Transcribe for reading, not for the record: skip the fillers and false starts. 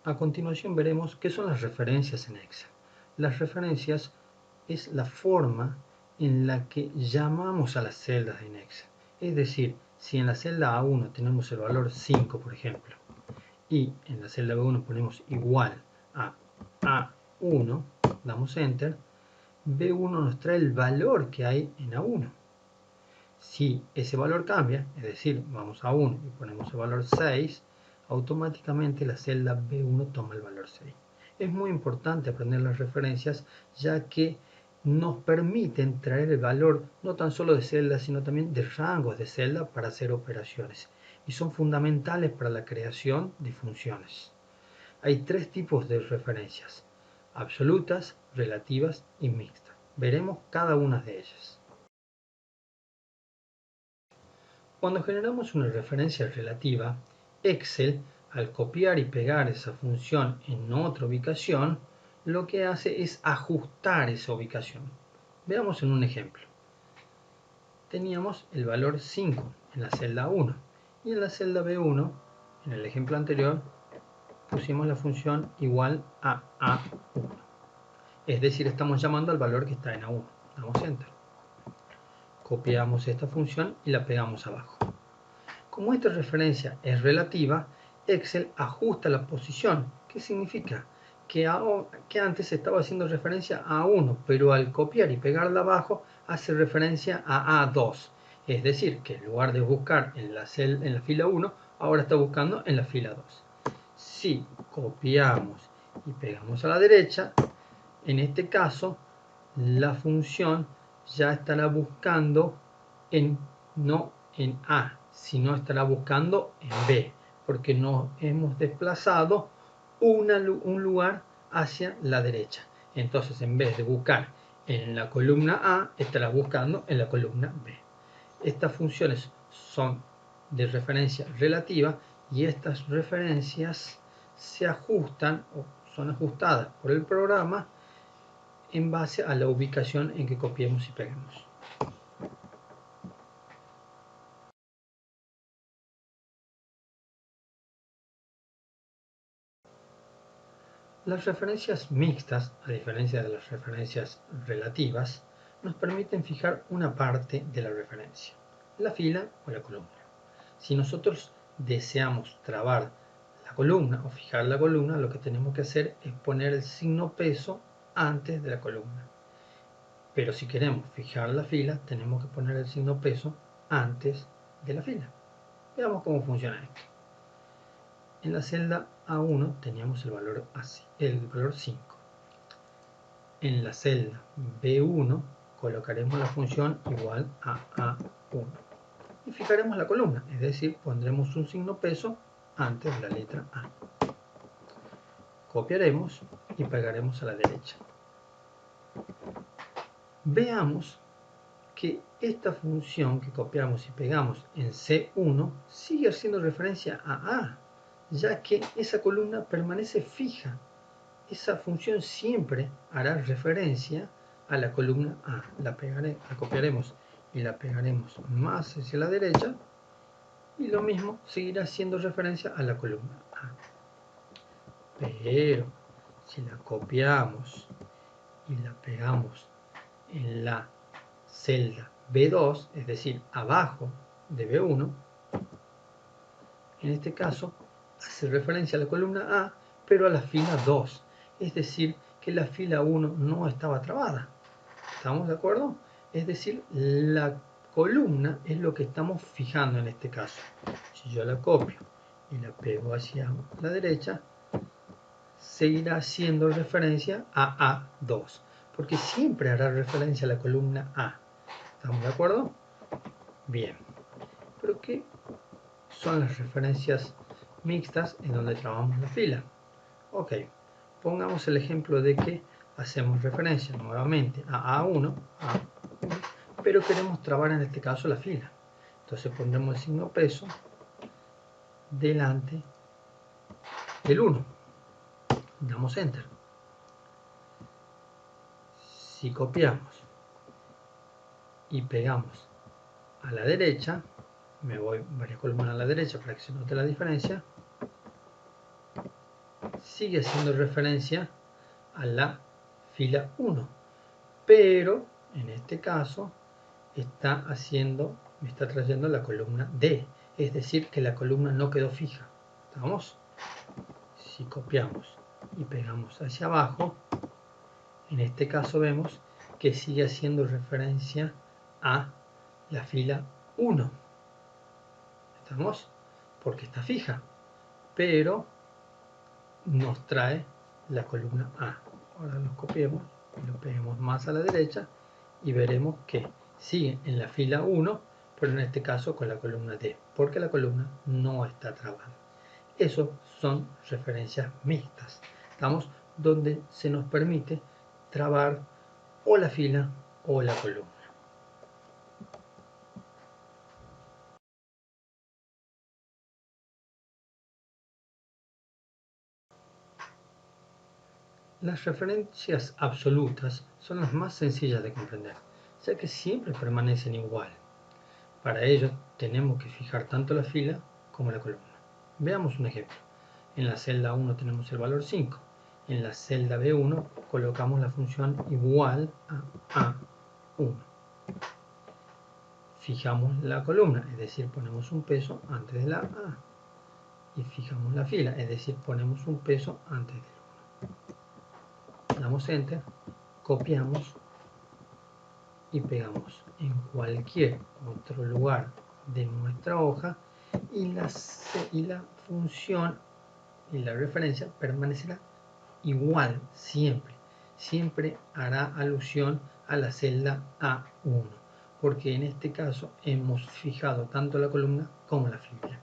A continuación veremos qué son las referencias en Excel. Las referencias es la forma en la que llamamos a las celdas en Excel. Es decir, si en la celda A1 tenemos el valor 5, por ejemplo, y en la celda B1 ponemos igual a A1, damos Enter, B1 nos trae el valor que hay en A1. Si ese valor cambia, es decir, vamos a 1 y ponemos el valor 6, automáticamente la celda B1 toma el valor 6. Es muy importante aprender las referencias, ya que nos permiten traer el valor no tan solo de celdas, sino también de rangos de celda para hacer operaciones. Y son fundamentales para la creación de funciones. Hay tres tipos de referencias: absolutas, relativas y mixtas. Veremos cada una de ellas. Cuando generamos una referencia relativa, Excel, al copiar y pegar esa función en otra ubicación, lo que hace es ajustar esa ubicación. Veamos en un ejemplo. Teníamos el valor 5 en la celda 1 y en la celda B1, en el ejemplo anterior, pusimos la función igual a A1. Es decir, estamos llamando al valor que está en A1. Damos Enter. Copiamos esta función y la pegamos abajo. Como esta referencia es relativa, Excel ajusta la posición. ¿Qué significa? Que antes estaba haciendo referencia a A1, pero al copiar y pegarla abajo hace referencia a A2. Es decir, que en lugar de buscar en la fila 1, ahora está buscando en la fila 2. Si copiamos y pegamos a la derecha, en este caso, la función ya estará buscando no en A, sino estará buscando en B, porque nos hemos desplazado un lugar hacia la derecha. Entonces, en vez de buscar en la columna A, estará buscando en la columna B. Estas funciones son de referencia relativa y estas referencias se ajustan o son ajustadas por el programa en base a la ubicación en que copiemos y peguemos. Las referencias mixtas, a diferencia de las referencias relativas, nos permiten fijar una parte de la referencia, la fila o la columna. Si nosotros deseamos trabar la columna o fijar la columna, lo que tenemos que hacer es poner el signo peso antes de la columna. Pero si queremos fijar la fila, tenemos que poner el signo peso antes de la fila. Veamos cómo funciona esto. En la celda A1 teníamos el valor 5. En la celda B1 colocaremos la función igual a A1 y fijaremos la columna, es decir, pondremos un signo peso antes de la letra A. Copiaremos y pegaremos a la derecha. Veamos que esta función que copiamos y pegamos en C1 sigue haciendo referencia a A, ya que esa columna permanece fija. Esa función siempre hará referencia a la columna A. La copiaremos y la pegaremos más hacia la derecha y lo mismo seguirá haciendo referencia a la columna A. Pero si la copiamos y la pegamos en la celda B2, es decir, abajo de B1, en este caso hace referencia a la columna A, pero a la fila 2, es decir, que la fila 1 no estaba trabada. ¿Estamos de acuerdo? Es decir, la columna es lo que estamos fijando en este caso. Si yo la copio y la pego hacia la derecha, seguirá haciendo referencia a A2, porque siempre hará referencia a la columna A. ¿Estamos de acuerdo? Bien. ¿Pero qué son las referencias mixtas en donde trabajamos la fila? Ok, pongamos el ejemplo de que hacemos referencia nuevamente a A1, pero queremos trabar en este caso la fila. Entonces pondremos el signo peso delante del 1. Damos Enter. Si copiamos y pegamos a la derecha, me voy varias columnas a la derecha para que se note la diferencia. sigue haciendo referencia a la fila 1, pero en este caso me está trayendo la columna D, es decir, que la columna no quedó fija. ¿Estamos? Si copiamos y pegamos hacia abajo, en este caso vemos que sigue haciendo referencia a la fila 1. ¿Estamos? Porque está fija, pero nos trae la columna A. Ahora los copiemos y lo peguemos más a la derecha y veremos que sigue en la fila 1, pero en este caso con la columna D, porque la columna no está trabada. Eso son referencias mixtas. Estamos donde se nos permite trabar o la fila o la columna. Las referencias absolutas son las más sencillas de comprender, ya que siempre permanecen igual. Para ello tenemos que fijar tanto la fila como la columna. Veamos un ejemplo. En la celda 1 tenemos el valor 5. En la celda B1 colocamos la función igual a A1. Fijamos la columna, es decir, ponemos un peso antes de la A. Y fijamos la fila, es decir, ponemos un peso antes del 1. Damos Enter, copiamos y pegamos en cualquier otro lugar de nuestra hoja y la función y la referencia permanecerá igual siempre. Siempre hará alusión a la celda A1, porque en este caso hemos fijado tanto la columna como la fila.